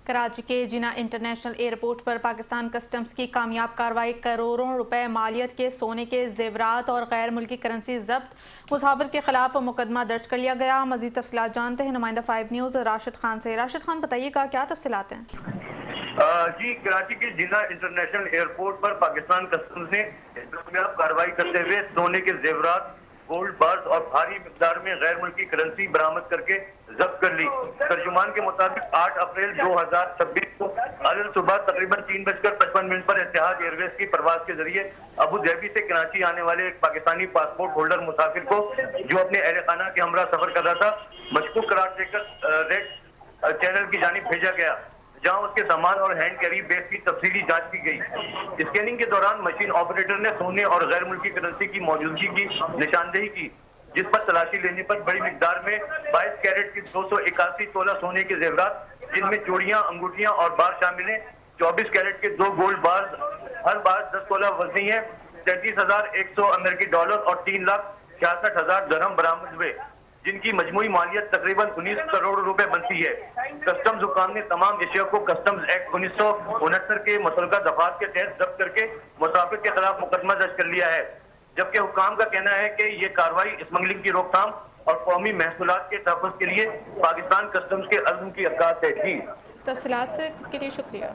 کراچی کے جناح international airport پر Pakistan customs کی کامیاب کارروائی، کروڑوں روپے مالیت کے سونے کے زیورات اور غیر ملکی کرنسی ضبط، مسافر کے خلاف مقدمہ درج کر لیا گیا۔ مزید تفصیلات جانتے ہیں نمائندہ 5 نیوز راشد خان سے۔ راشد خان، بتائیے گا کیا تفصیلات ہیں؟ جی، کراچی کے جناح انٹرنیشنل ایئرپورٹ پر پاکستان کسٹمز نے کامیاب کارروائی کرتے ہوئے سونے کے زیورات، گولڈ بارز اور بھاری مقدار میں غیر ملکی کرنسی برآمد کر کے ضبط کر لی۔ ترجمان کے مطابق 8 اپریل 2026 کو عدل صبح تقریباً 3:55 پر اتحاد ایئر ویز کی پرواز کے ذریعے ابو ظہبی سے کراچی آنے والے ایک پاکستانی پاسپورٹ ہولڈر مسافر کو، جو اپنے اہل خانہ کے ہمراہ سفر کر رہا تھا، مشکوک قرار دے کر ریڈ چینل کی جانب بھیجا گیا، جہاں اس کے سامان اور ہینڈ کیری بیگ کی تفصیلی جانچ کی گئی۔ اسکیننگ کے دوران مشین آپریٹر نے سونے اور غیر ملکی کرنسی کی موجودگی کی نشاندہی کی، جس پر تلاشی لینے پر بڑی مقدار میں 22 کیرٹ کی 281 تولہ سونے کے زیورات، جن میں چوڑیاں، انگوٹھیاں اور بار شامل ہیں، 24 کیرٹ کے 2 گولڈ بارز، ہر بار 10 تولہ وزنی ہے، 33,100 امریکی ڈالر اور 3,66,000 درہم برآمد ہوئے، جن کی مجموعی مالیت تقریباً 19 کروڑ روپے بنتی ہے۔ کسٹمز حکام نے تمام اشیاء کو کسٹمز ایکٹ 1969 کے متعلقہ دفعات کے تحت ضبط کر کے مسافر کے خلاف مقدمہ درج کر لیا ہے، جبکہ حکام کا کہنا ہے کہ یہ کارروائی اسمگلنگ کی روک تھام اور قومی محصولات کے تحفظ کے لیے پاکستان کسٹمز کے عزم کی عکاس ہے۔ تفصیلات کے لیے شکریہ۔